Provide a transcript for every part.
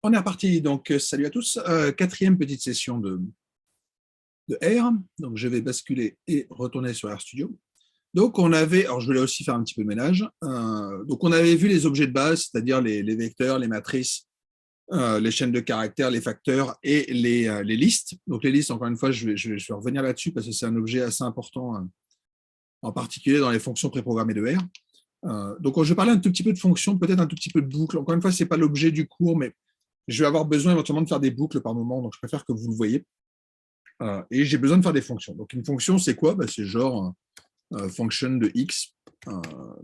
On est reparti, donc salut à tous. Quatrième petite session de R. Donc je vais basculer et retourner sur RStudio. Donc on avait, alors je voulais aussi faire un petit peu de ménage. Donc on avait vu les objets de base, c'est-à-dire les vecteurs, les matrices, les chaînes de caractères, les facteurs et les listes. Donc les listes, encore une fois, je vais revenir là-dessus parce que c'est un objet assez important, en particulier dans les fonctions préprogrammées de R. Donc je vais parler un tout petit peu de fonctions, peut-être un tout petit peu de boucles. Encore une fois, ce n'est pas l'objet du cours, mais je vais avoir besoin éventuellement de faire des boucles par moment, donc je préfère que vous le voyez. Et j'ai besoin de faire des fonctions. Donc une fonction, c'est quoi? C'est genre function de x.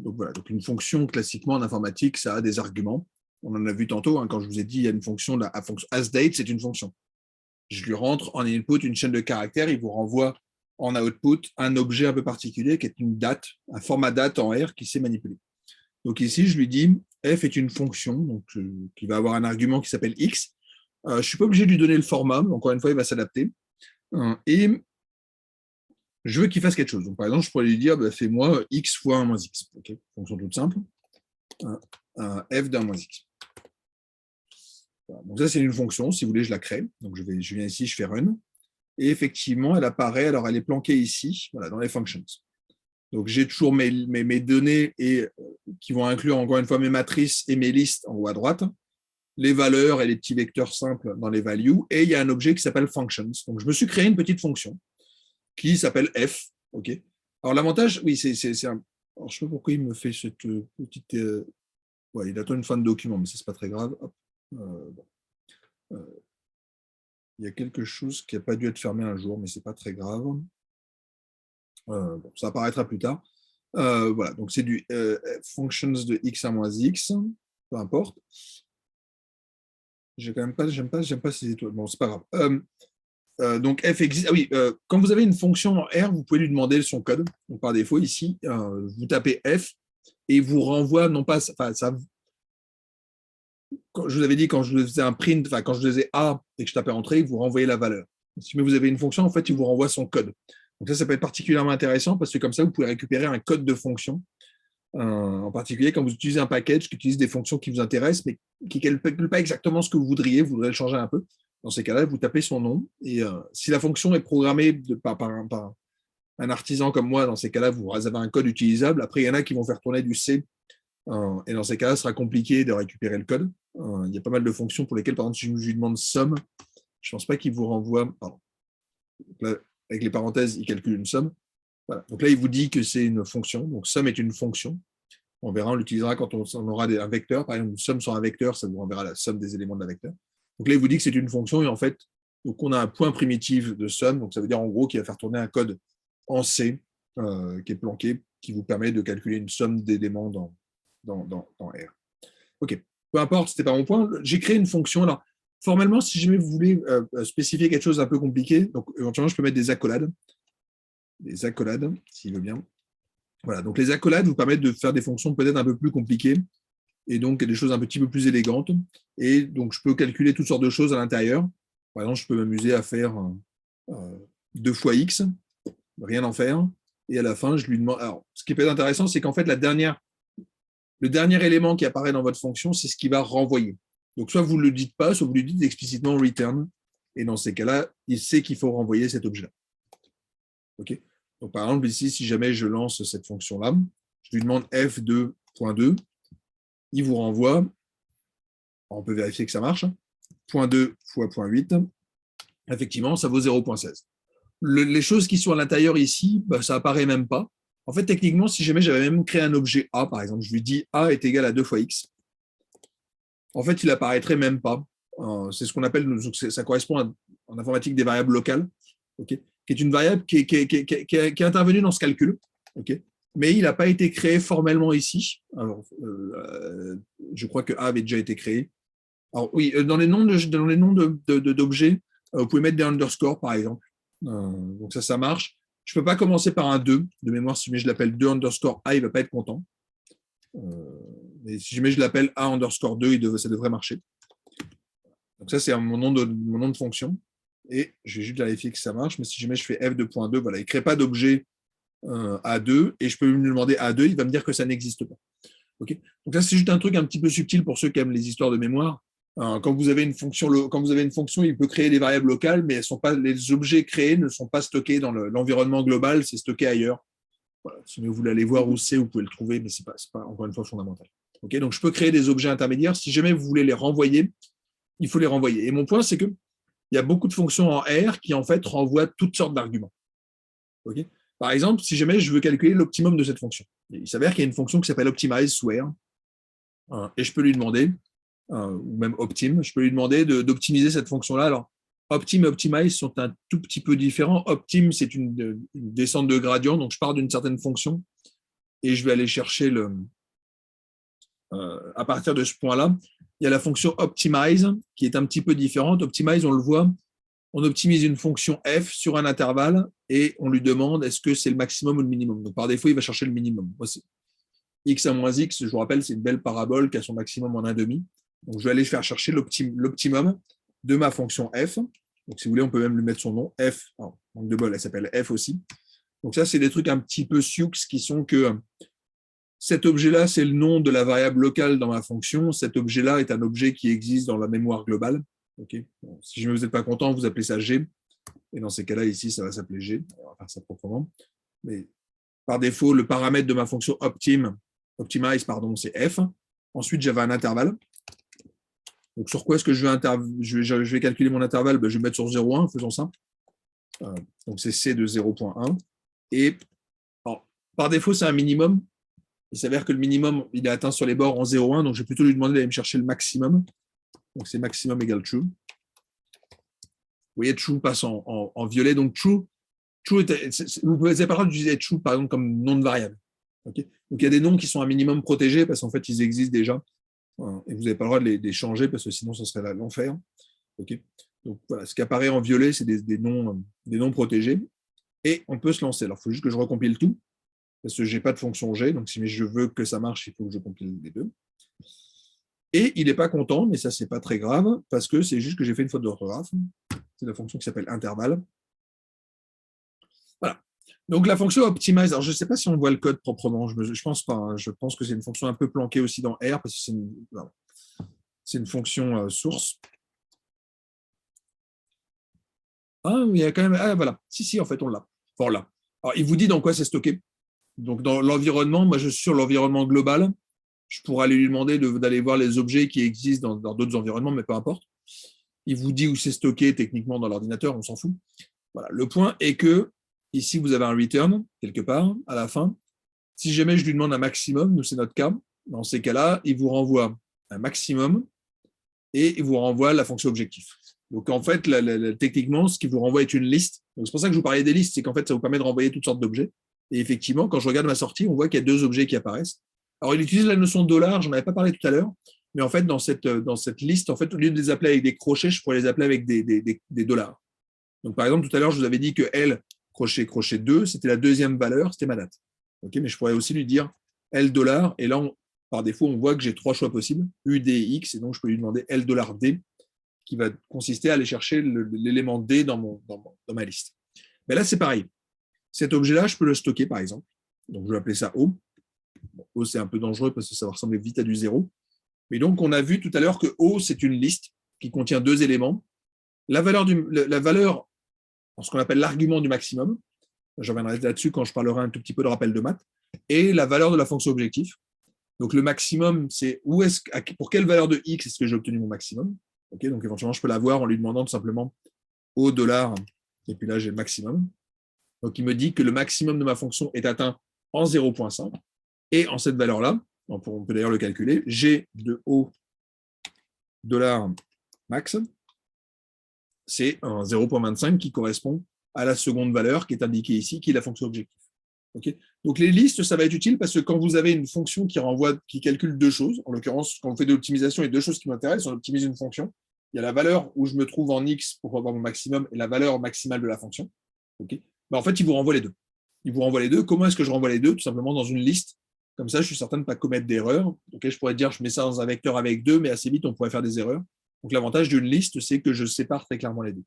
Donc voilà, donc une fonction, classiquement en informatique, ça a des arguments. On en a vu tantôt, quand je vous ai dit, il y a une fonction, la fonction asDate, c'est une fonction. Je lui rentre en input une chaîne de caractères, il vous renvoie en output un objet un peu particulier qui est une date, un format date en R qui s'est manipulé. Donc ici, je lui dis f est une fonction donc, qui va avoir un argument qui s'appelle x. Je ne suis pas obligé de lui donner le format, mais encore une fois, il va s'adapter. Et je veux qu'il fasse quelque chose. Donc, par exemple, je pourrais lui dire fais-moi x fois 1 moins x. Okay, fonction toute simple. F d'un moins x. Voilà. Donc ça, c'est une fonction. Si vous voulez, je la crée. Donc je viens ici, je fais run. Et effectivement, elle apparaît. Alors, elle est planquée ici, voilà, dans les functions. Donc, j'ai toujours mes données qui vont inclure, encore une fois, mes matrices et mes listes en haut à droite, les valeurs et les petits vecteurs simples dans les values, et il y a un objet qui s'appelle functions. Donc, je me suis créé une petite fonction qui s'appelle f. Okay. Alors, l'avantage, oui, c'est un... Alors, je ne sais pas pourquoi il me fait cette petite... Ouais, il attend une fin de document, mais ce n'est pas très grave. Il y a quelque chose qui n'a pas dû être fermé un jour, mais ce n'est pas très grave. Bon, ça apparaîtra plus tard. Voilà, donc c'est du functions de x à moins x, peu importe. J'aime pas ces étoiles. Bon, c'est pas grave. Donc f existe. Ah oui, quand vous avez une fonction en R, vous pouvez lui demander son code. Donc par défaut ici, vous tapez f et il vous renvoie non pas. Enfin, ça. Quand je vous avais dit quand je faisais un print, enfin quand je faisais a et que je tapais entrée, il vous renvoyait la valeur. Si vous avez une fonction, en fait, il vous renvoie son code. Donc ça peut être particulièrement intéressant parce que comme ça, vous pouvez récupérer un code de fonction. En particulier quand vous utilisez un package qui utilise des fonctions qui vous intéressent, mais qui ne calcule pas exactement ce que vous voudriez le changer un peu. Dans ces cas-là, vous tapez son nom. Et si la fonction est programmée par un artisan comme moi, dans ces cas-là, vous avez un code utilisable. Après, il y en a qui vont faire tourner du C. Et dans ces cas-là, ce sera compliqué de récupérer le code. Il y a pas mal de fonctions pour lesquelles, par exemple, si je lui demande somme, je ne pense pas qu'il vous renvoie. Pardon. Là, avec les parenthèses, il calcule une somme. Voilà. Donc là, il vous dit que c'est une fonction. Donc, somme est une fonction. On verra, on l'utilisera quand on aura un vecteur. Par exemple, une somme sur un vecteur, ça vous renverra la somme des éléments de la vecteur. Donc là, il vous dit que c'est une fonction. Et en fait, donc on a un point primitif de somme. Donc ça veut dire en gros qu'il va faire tourner un code en C qui est planqué, qui vous permet de calculer une somme d'éléments dans R. OK. Peu importe, ce n'était pas mon point. J'ai créé une fonction. Alors, formellement, si jamais vous voulez spécifier quelque chose d'un peu compliqué, donc éventuellement, je peux mettre des accolades. Des accolades, s'il veut bien. Voilà, donc les accolades vous permettent de faire des fonctions peut-être un peu plus compliquées et donc des choses un petit peu plus élégantes. Et donc, je peux calculer toutes sortes de choses à l'intérieur. Par exemple, je peux m'amuser à faire 2 fois x, rien en faire. Et à la fin, je lui demande... Alors, ce qui peut être intéressant, c'est qu'en fait, le dernier élément qui apparaît dans votre fonction, c'est ce qui va renvoyer. Donc, soit vous ne le dites pas, soit vous lui dites explicitement return. Et dans ces cas-là, il sait qu'il faut renvoyer cet objet-là. OK. Donc, par exemple, ici, si jamais je lance cette fonction-là, je lui demande f2.2, il vous renvoie, on peut vérifier que ça marche, 0.2 fois 0.8, effectivement, ça vaut 0.16. Les choses qui sont à l'intérieur ici, ça apparaît même pas. En fait, techniquement, si jamais j'avais même créé un objet A, par exemple, je lui dis A est égal à 2 fois X, en fait, il apparaîtrait même pas. C'est ce qu'on appelle, ça correspond en informatique des variables locales, okay, qui est une variable qui est intervenue dans ce calcul, okay, mais il n'a pas été créé formellement ici. Alors, je crois que A avait déjà été créé. Alors oui, dans les noms d'objets, vous pouvez mettre des underscores, par exemple. Donc ça marche. Je ne peux pas commencer par un 2 de mémoire. Si je l'appelle 2 underscore A, il ne va pas être content. Mais si jamais je l'appelle A underscore 2, ça devrait marcher. Donc ça, c'est mon nom de fonction. Et je vais juste vérifier que ça marche. Mais si jamais je fais f2.2, voilà, il ne crée pas d'objet A2. Et je peux lui demander A2, il va me dire que ça n'existe pas. Okay. Donc ça, c'est juste un truc un petit peu subtil pour ceux qui aiment les histoires de mémoire. Quand vous avez une fonction, il peut créer des variables locales, mais les objets créés ne sont pas stockés dans l'environnement global, c'est stocké ailleurs. Voilà. Si vous voulez aller voir où c'est, vous pouvez le trouver, mais ce n'est pas, encore une fois, fondamental. Okay, donc, je peux créer des objets intermédiaires. Si jamais vous voulez les renvoyer, il faut les renvoyer. Et mon point, c'est qu'il y a beaucoup de fonctions en R qui, en fait, renvoient toutes sortes d'arguments. Okay, par exemple, si jamais je veux calculer l'optimum de cette fonction, il s'avère qu'il y a une fonction qui s'appelle optimize sous R, et je peux lui demander, ou même optim, je peux lui demander d'optimiser cette fonction-là. Alors, optim et optimize sont un tout petit peu différents. Optim, c'est une descente de gradient, donc je pars d'une certaine fonction et je vais aller chercher à partir de ce point-là. Il y a la fonction optimize qui est un petit peu différente. Optimize, on le voit, on optimise une fonction f sur un intervalle et on lui demande est-ce que c'est le maximum ou le minimum. Donc, par défaut, il va chercher le minimum. Moi, x à moins x, je vous rappelle, c'est une belle parabole qui a son maximum en 1,5. Donc, je vais aller faire chercher l'optimum de ma fonction f. Donc, si vous voulez, on peut même lui mettre son nom, f. Alors, manque de bol, elle s'appelle f aussi. Donc, ça, c'est des trucs un petit peu sioux qui sont que cet objet-là, c'est le nom de la variable locale dans ma fonction. Cet objet-là est un objet qui existe dans la mémoire globale. Okay, bon, si vous n'êtes pas content, vous appelez ça G. Et dans ces cas-là, ici, ça va s'appeler G. On va faire ça proprement. Mais par défaut, le paramètre de ma fonction optimize, c'est f. Ensuite, j'avais un intervalle. Donc, sur quoi est-ce que je vais calculer mon intervalle? Je vais mettre sur 0,1, faisons simple. Donc, c'est C de 0,1. Et alors, par défaut, c'est un minimum. Il s'avère que le minimum, il est atteint sur les bords en 0,1. Donc, je vais plutôt lui demander d'aller me chercher le maximum. Donc, c'est maximum égale true. Vous voyez, true passe en violet. Donc, true vous n'avez pas le droit d'utiliser true, par exemple, comme nom de variable. Okay, donc, il y a des noms qui sont un minimum protégés parce qu'en fait, ils existent déjà. Et vous n'avez pas le droit de les changer parce que sinon, ce serait l'enfer. Okay, donc, voilà, ce qui apparaît en violet, c'est des noms protégés. Et on peut se lancer. Alors, il faut juste que je recompile tout parce que je n'ai pas de fonction G. Donc, si je veux que ça marche, il faut que je compile les deux. Et il n'est pas content, mais ça, ce n'est pas très grave, parce que c'est juste que j'ai fait une faute d'orthographe. C'est la fonction qui s'appelle intervalle. Voilà. Donc, la fonction optimize, alors je ne sais pas si on voit le code proprement, je ne pense pas. Hein. Je pense que c'est une fonction un peu planquée aussi dans R, parce que c'est une fonction source. Ah, il y a quand même. Ah, voilà. Si, en fait, on l'a. Bon, là. Alors, il vous dit dans quoi c'est stocké. Donc, dans l'environnement, moi, je suis sur l'environnement global. Je pourrais aller lui demander d'aller voir les objets qui existent dans d'autres environnements, mais peu importe. Il vous dit où c'est stocké techniquement dans l'ordinateur, on s'en fout. Voilà. Le point est que ici, vous avez un return quelque part à la fin. Si jamais je lui demande un maximum, nous c'est notre cas, dans ces cas-là, il vous renvoie un maximum et il vous renvoie la fonction objectif. Donc en fait, techniquement, ce qui vous renvoie est une liste. C'est pour ça que je vous parlais des listes, c'est qu'en fait, ça vous permet de renvoyer toutes sortes d'objets. Et effectivement, quand je regarde ma sortie, on voit qu'il y a deux objets qui apparaissent. Alors, il utilise la notion de $, j'en avais pas parlé tout à l'heure, mais en fait, dans cette liste, en fait, au lieu de les appeler avec des crochets, je pourrais les appeler avec des dollars. Donc, par exemple, tout à l'heure, je vous avais dit que L, crochet 2, c'était la deuxième valeur, c'était ma date. Okay, mais je pourrais aussi lui dire L $, et là, par défaut, on voit que j'ai trois choix possibles, U, D, X, et donc je peux lui demander L $D, qui va consister à aller chercher l'élément D dans ma liste. Mais là, c'est pareil. Cet objet-là, je peux le stocker, par exemple. Donc, je vais appeler ça O. Bon, O, c'est un peu dangereux parce que ça va ressembler vite à du 0. Mais donc, on a vu tout à l'heure que O, c'est une liste qui contient deux éléments. La valeur en ce qu'on appelle l'argument du maximum, je reviendrai là-dessus quand je parlerai un tout petit peu de rappel de maths, et la valeur de la fonction objectif. Donc, le maximum, c'est pour quelle valeur de X est-ce que j'ai obtenu mon maximum. Okay, donc, éventuellement, je peux l'avoir en lui demandant tout simplement O $, et puis là, j'ai le maximum. Donc, il me dit que le maximum de ma fonction est atteint en 0,5. Et en cette valeur-là, on peut d'ailleurs le calculer, G de O $ max, c'est un 0,25 qui correspond à la seconde valeur qui est indiquée ici, qui est la fonction objectif. Okay, donc, les listes, ça va être utile parce que quand vous avez une fonction qui calcule deux choses, en l'occurrence, quand on fait de l'optimisation, il y a deux choses qui m'intéressent. On optimise une fonction. Il y a la valeur où je me trouve en X pour avoir mon maximum et la valeur maximale de la fonction. Okay, en fait, il vous renvoie les deux. Il vous renvoie les deux. Comment est-ce que je renvoie les deux? Tout simplement dans une liste. Comme ça, je suis certain de ne pas commettre d'erreur. Okay, je pourrais dire, je mets ça dans un vecteur avec 2, mais assez vite, on pourrait faire des erreurs. Donc, l'avantage d'une liste, c'est que je sépare très clairement les deux.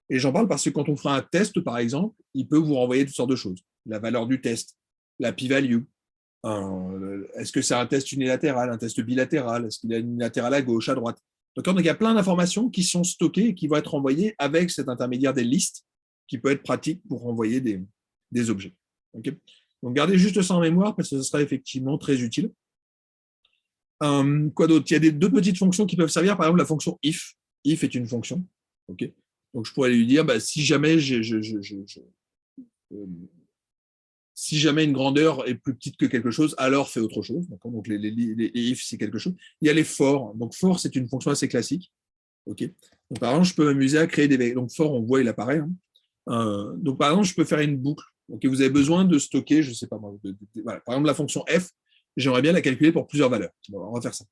Et j'en parle parce que quand on fera un test, par exemple, il peut vous renvoyer toutes sortes de choses. La valeur du test, la p-value. Est-ce que c'est un test unilatéral, un test bilatéral? Est-ce qu'il y a une latérale à gauche, à droite? D'accord? Donc, il y a plein d'informations qui sont stockées et qui vont être envoyées avec cet intermédiaire des listes qui peut être pratique pour envoyer des objets. Okay? Donc, gardez juste ça en mémoire parce que ce sera effectivement très utile. Quoi d'autre? Il y a deux petites fonctions qui peuvent servir. Par exemple, la fonction if. If est une fonction. Okay? Donc, je pourrais lui dire, si jamais si jamais une grandeur est plus petite que quelque chose, alors fais autre chose. Donc, les if, c'est quelque chose. Il y a les for. Donc, for, c'est une fonction assez classique. Okay. Donc, par exemple, je peux m'amuser à créer des... Donc, for, on voit, il apparaît. Donc, par exemple, je peux faire une boucle. Okay. Vous avez besoin de stocker, je ne sais pas moi. Voilà. Par exemple, la fonction f, j'aimerais bien la calculer pour plusieurs valeurs. Bon, on va faire ça.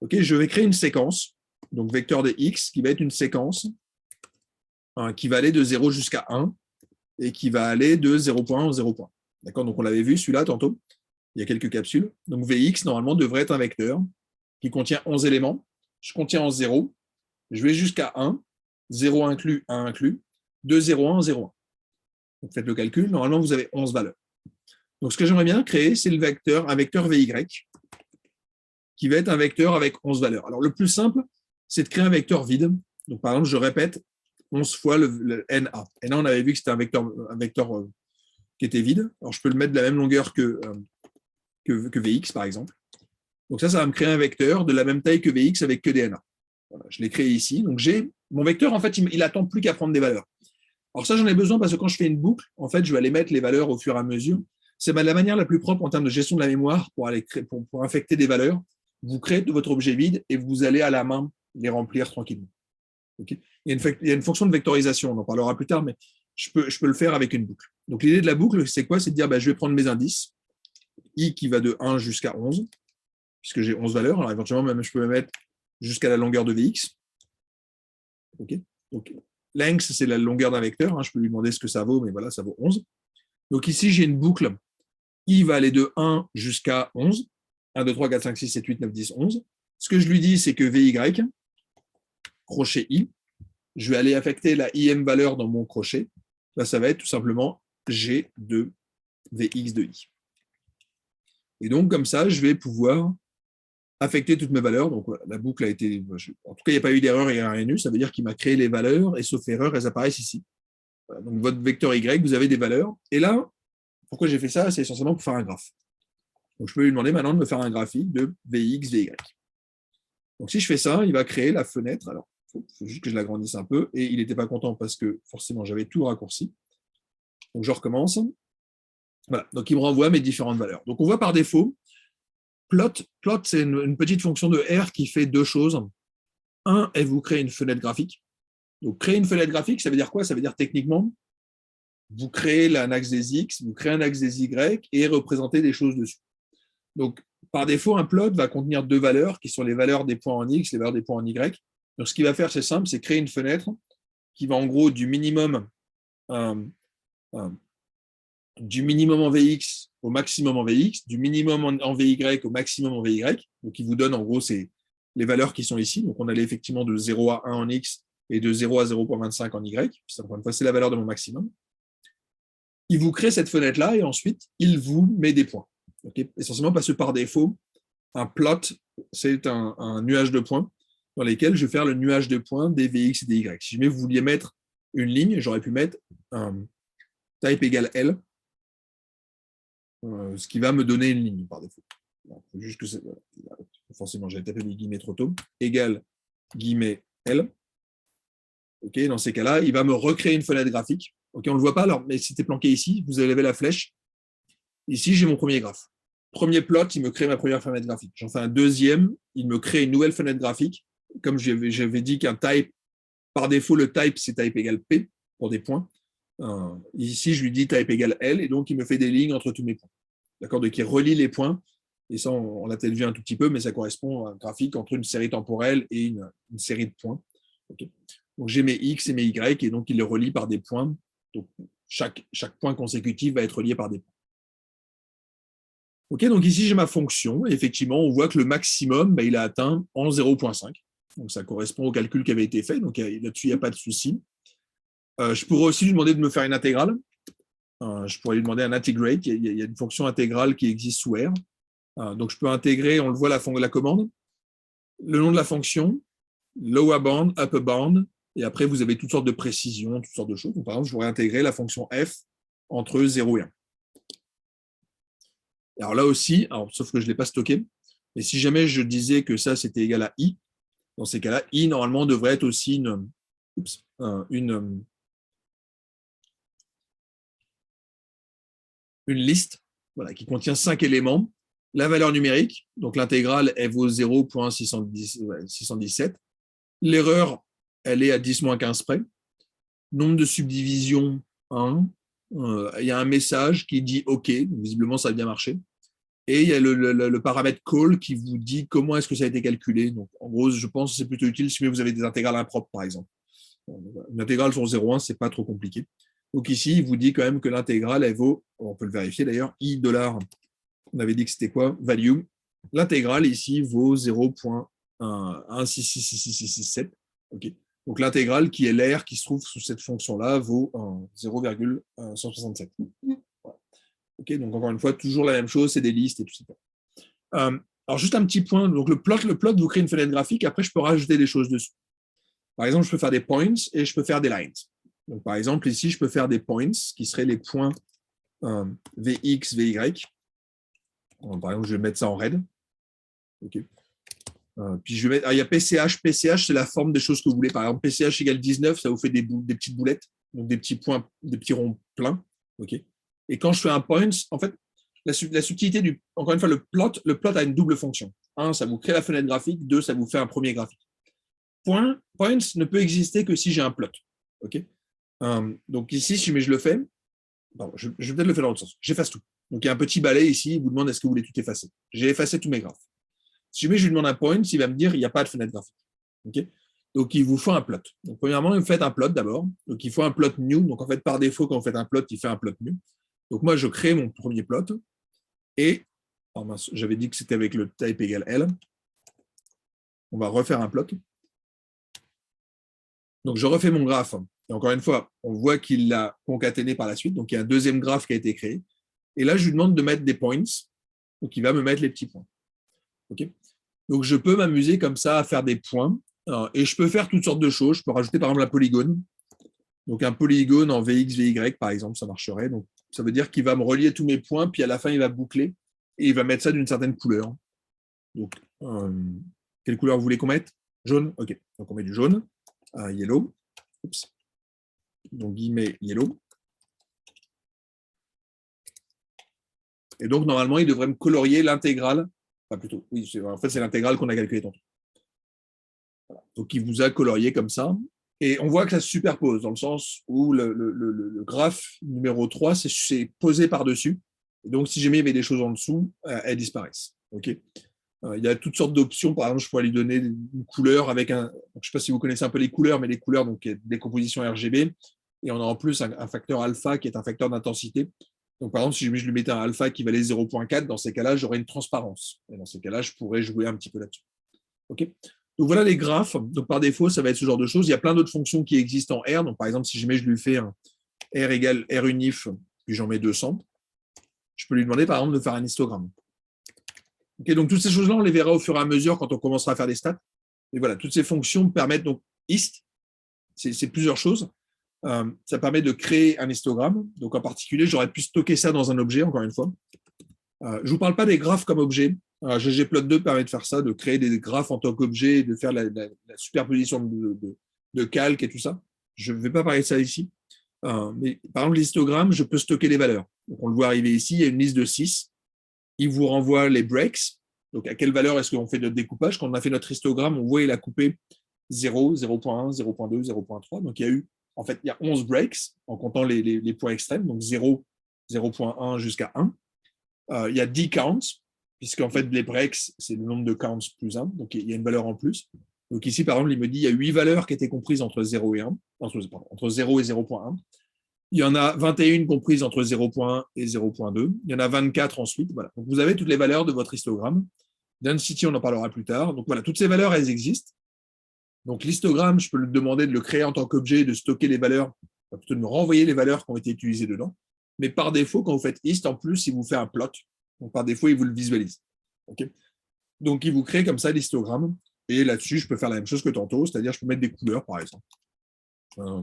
Okay. Je vais créer une séquence, donc vecteur de x, qui va être une séquence qui va aller de 0 jusqu'à 1 et qui va aller de 0.1 au 0. D'accord? Donc, on l'avait vu celui-là tantôt. Il y a quelques capsules. Donc, Vx, normalement, devrait être un vecteur qui contient 11 éléments. Je contiens en 0. Je vais jusqu'à 1. 0 inclus, 1 inclus. 2, 0, 1, 0, 1. Donc, faites le calcul. Normalement, vous avez 11 valeurs. Donc, ce que j'aimerais bien créer, c'est un vecteur Vy, qui va être un vecteur avec 11 valeurs. Alors, le plus simple, c'est de créer un vecteur vide. Donc, par exemple, je répète 11 fois le NA. NA, on avait vu que c'était un vecteur qui était vide. Alors, je peux le mettre de la même longueur que Vx, par exemple. Donc ça va me créer un vecteur de la même taille que Vx avec que des NA. Voilà, je l'ai créé ici. Donc, j'ai mon vecteur, en fait, il n'attend plus qu'à prendre des valeurs. Alors ça, j'en ai besoin parce que quand je fais une boucle, en fait, je vais aller mettre les valeurs au fur et à mesure. C'est la manière la plus propre en termes de gestion de la mémoire pour infecter des valeurs. Vous créez votre objet vide et vous allez à la main les remplir tranquillement. Okay. Il y a une fonction de vectorisation, on en parlera plus tard, mais je peux le faire avec une boucle. Donc, l'idée de la boucle, c'est quoi? C'est de dire, je vais prendre mes indices, i qui va de 1 jusqu'à 11, puisque j'ai 11 valeurs. Alors, éventuellement, même, je peux mettre jusqu'à la longueur de Vx. Okay. Donc, length, c'est la longueur d'un vecteur. Je peux lui demander ce que ça vaut, mais voilà, ça vaut 11. Donc, ici, j'ai une boucle. I va aller de 1 jusqu'à 11. 1, 2, 3, 4, 5, 6, 7, 8, 9, 10, 11. Ce que je lui dis, c'est que Vy, crochet I, je vais aller affecter la IM valeur dans mon crochet. Là, ça va être tout simplement G de Vx de I. Et donc, comme ça, je vais pouvoir affecter toutes mes valeurs. Donc, voilà, la boucle a été... En tout cas, il n'y a pas eu d'erreur, il n'y a rien eu. Ça veut dire qu'il m'a créé les valeurs et sauf erreur, elles apparaissent ici. Voilà, donc, votre vecteur Y, vous avez des valeurs. Et là, pourquoi j'ai fait ça? C'est essentiellement pour faire un graphe. Donc, je peux lui demander maintenant de me faire un graphique de Vx, Vy. Donc, si je fais ça, il va créer la fenêtre. Alors, il faut juste que je l'agrandisse un peu. Et il n'était pas content parce que forcément, j'avais tout raccourci. Donc, je recommence. Voilà. Donc, il me renvoie mes différentes valeurs. Donc, on voit par défaut, plot, c'est une petite fonction de R qui fait deux choses. Un, elle vous crée une fenêtre graphique. Donc, créer une fenêtre graphique, ça veut dire quoi? Ça veut dire techniquement, vous créez un axe des X, vous créez un axe des Y et représentez des choses dessus. Donc, par défaut, un plot va contenir deux valeurs qui sont les valeurs des points en X, les valeurs des points en Y. Donc, ce qu'il va faire, c'est simple, c'est créer une fenêtre qui va en gros du minimum en Vx au maximum en Vx, du minimum en Vy au maximum en Vy. Donc, il vous donne en gros les valeurs qui sont ici. Donc, on allait effectivement de 0 à 1 en X et de 0 à 0.25 en Y. Encore une fois, c'est la valeur de mon maximum. Il vous crée cette fenêtre-là et ensuite, il vous met des points. Okay. Essentiellement parce que par défaut, un plot, c'est un nuage de points dans lesquels je vais faire le nuage de points des Vx et des Y. Si jamais vous vouliez mettre une ligne, j'aurais pu mettre un type égale L, ce qui va me donner une ligne par défaut. Juste que forcément, j'avais tapé mes guillemets trop tôt. Égale guillemets L. Okay, dans ces cas-là, il va me recréer une fenêtre graphique. Okay, on ne le voit pas, alors, mais c'était planqué ici. Vous avez la flèche. Ici, j'ai mon premier graphe. Premier plot, il me crée ma première fenêtre graphique. J'en fais un deuxième, il me crée une nouvelle fenêtre graphique. Comme j'avais dit qu'un type, par défaut, le type, c'est type égale P pour des points. Ici, je lui dis type égale L, et donc il me fait des lignes entre tous mes points. D'accord? Donc, il relie les points. Et ça, on l'a peut-être vu un tout petit peu, mais ça correspond à un graphique entre une série temporelle et une série de points. Okay. Donc, j'ai mes X et mes Y, et donc il les relie par des points. Donc, chaque point consécutif va être relié par des points. Ok, donc ici, j'ai ma fonction. Et effectivement, on voit que le maximum, il a atteint en 0.5. Donc, ça correspond au calcul qui avait été fait. Donc, là-dessus, il n'y a pas de souci. Je pourrais aussi lui demander de me faire une intégrale. Je pourrais lui demander un integrate. Il y a une fonction intégrale qui existe sous R. Donc, je peux intégrer, on le voit, la commande, le nom de la fonction, lower bound, upper bound, et après, vous avez toutes sortes de précisions, toutes sortes de choses. Donc, par exemple, je pourrais intégrer la fonction f entre 0 et 1. Alors là aussi, sauf que je ne l'ai pas stocké, mais si jamais je disais que ça, c'était égal à i, dans ces cas-là, i, normalement, devrait être aussi une liste voilà, qui contient 5 éléments. La valeur numérique, donc l'intégrale, elle vaut 0.617. L'erreur, elle est à 10-15 près. Nombre de subdivisions, 1. Il y a un message qui dit OK, visiblement ça a bien marché. Et il y a le paramètre call qui vous dit comment est-ce que ça a été calculé. Donc, en gros, je pense que c'est plutôt utile si vous avez des intégrales impropres, par exemple. Une intégrale sur 0,1, ce n'est pas trop compliqué. Donc ici, il vous dit quand même que l'intégrale, elle vaut, on peut le vérifier d'ailleurs, i $. On avait dit que c'était quoi? Value. L'intégrale ici vaut 0.1666667. Okay. Donc l'intégrale qui est l'air qui se trouve sous cette fonction-là vaut 0,167. Okay, donc encore une fois, toujours la même chose, c'est des listes et tout ça. Alors juste un petit point, donc le plot vous crée une fenêtre graphique, après je peux rajouter des choses dessus. Par exemple, je peux faire des points et je peux faire des lines. Donc par exemple, ici, je peux faire des points qui seraient les points Vx, Vy. Par exemple, je vais mettre ça en red. Okay. Puis je vais mettre, il y a PCH. PCH, c'est la forme des choses que vous voulez. Par exemple, PCH égale 19, ça vous fait des petites boulettes, donc des petits points, des petits ronds pleins. Okay. Et quand je fais un point, en fait, la subtilité encore une fois, le plot a une double fonction. 1, ça vous crée la fenêtre graphique. 2, ça vous fait un premier graphique. Points ne peut exister que si j'ai un plot. Okay. Donc ici, si je le fais, je vais peut-être le faire dans l'autre sens. J'efface tout. Donc il y a un petit balai ici, il vous demande est-ce que vous voulez tout effacer. J'ai effacé tous mes graphes. Si je lui demande un point, il va me dire il n'y a pas de fenêtre graphique. Okay. Donc il vous faut un plot. Donc premièrement, vous faites un plot d'abord. Donc il faut un plot new. Donc en fait, par défaut, quand vous faites un plot, il fait un plot new. Donc moi, je crée mon premier plot. Et j'avais dit que c'était avec le type égale L. On va refaire un plot. Donc je refais mon graphe. Et encore une fois, on voit qu'il l'a concaténé par la suite. Donc il y a un deuxième graphe qui a été créé. Et là, je lui demande de mettre des points. Donc il va me mettre les petits points. Okay. Donc je peux m'amuser comme ça à faire des points. Et je peux faire toutes sortes de choses. Je peux rajouter par exemple un polygone. Donc un polygone en Vx, Vy, par exemple, ça marcherait. Donc ça veut dire qu'il va me relier tous mes points, puis à la fin, il va boucler et il va mettre ça d'une certaine couleur. Donc, quelle couleur vous voulez qu'on mette? Jaune. OK. Donc on met du jaune. Yellow. Oups. Donc guillemets yellow. Et donc normalement, il devrait me colorier l'intégrale. Enfin plutôt, oui, en fait, c'est l'intégrale qu'on a calculée tantôt. Voilà. Donc il vous a colorié comme ça. Et on voit que ça se superpose dans le sens où le graphe numéro 3, c'est posé par-dessus. Donc, si jamais il y avait des choses en dessous, elles disparaissent. Okay. Il y a toutes sortes d'options. Par exemple, je pourrais lui donner une couleur avec un. Donc, je ne sais pas si vous connaissez un peu les couleurs, mais les couleurs, donc, des compositions RGB. Et on a en plus un facteur alpha qui est un facteur d'intensité. Donc, par exemple, si je lui mettais un alpha qui valait 0.4, dans ces cas-là, j'aurais une transparence. Et dans ces cas-là, je pourrais jouer un petit peu là-dessus. Okay. Donc voilà les graphes. Donc par défaut, ça va être ce genre de choses. Il y a plein d'autres fonctions qui existent en R. Donc par exemple, si jamais je lui fais un R égale R unif, puis j'en mets 200, je peux lui demander par exemple de faire un histogramme. Okay, donc toutes ces choses-là, on les verra au fur et à mesure quand on commencera à faire des stats. Et voilà, toutes ces fonctions permettent donc hist, c'est plusieurs choses. Ça permet de créer un histogramme. Donc en particulier, j'aurais pu stocker ça dans un objet, encore une fois. Je ne vous parle pas des graphes comme objet. ggplot2 permet de faire ça, de créer des graphes en tant qu'objet, de faire la superposition de calques et tout ça. Je ne vais pas parler de ça ici. Mais par exemple, l'histogramme, je peux stocker les valeurs. Donc, on le voit arriver ici, il y a une liste de 6. Il vous renvoie les breaks. Donc, à quelle valeur est-ce qu'on fait notre découpage? Quand on a fait notre histogramme, on voit qu'il a coupé 0, 0.1, 0.2, 0.3. Donc, il y a 11 breaks en comptant les points extrêmes. Donc, 0, 0.1 jusqu'à 1. Il y a 10 counts, puisqu'en fait, les breaks, c'est le nombre de counts plus 1. Donc, il y a une valeur en plus. Donc, ici, par exemple, il me dit qu'il y a 8 valeurs qui étaient comprises entre 0 et 1, entre 0 et 0.1. Il y en a 21 comprises entre 0.1 et 0.2. Il y en a 24 ensuite. Voilà. Donc, vous avez toutes les valeurs de votre histogramme. Density, on en parlera plus tard. Donc, voilà, toutes ces valeurs, elles existent. Donc, l'histogramme, je peux lui demander de le créer en tant qu'objet, de stocker les valeurs, plutôt de me renvoyer les valeurs qui ont été utilisées dedans. Mais par défaut, quand vous faites hist, en plus, il vous fait un plot. Donc, par défaut, il vous le visualise. Okay. Donc, il vous crée comme ça l'histogramme. Et là-dessus, je peux faire la même chose que tantôt, c'est-à-dire je peux mettre des couleurs, par exemple.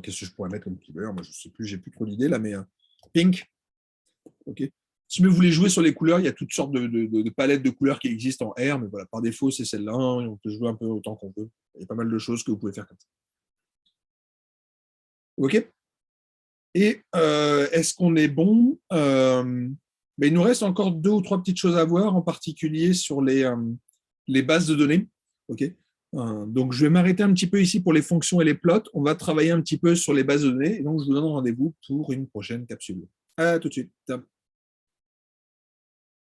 Qu'est-ce que je pourrais mettre comme couleur? Moi, je ne sais plus, j'ai plus trop d'idées là, mais pink. OK. Si vous voulez jouer sur les couleurs, il y a toutes sortes de palettes de couleurs qui existent en R, mais voilà, par défaut, c'est celle-là. On peut jouer un peu autant qu'on veut. Il y a pas mal de choses que vous pouvez faire comme ça. OK. Et est-ce qu'on est bon? Mais il nous reste encore 2 ou 3 petites choses à voir, en particulier sur les bases de données. OK. Donc, je vais m'arrêter un petit peu ici pour les fonctions et les plots. On va travailler un petit peu sur les bases de données. Et donc, je vous donne rendez-vous pour une prochaine capsule. À tout de suite.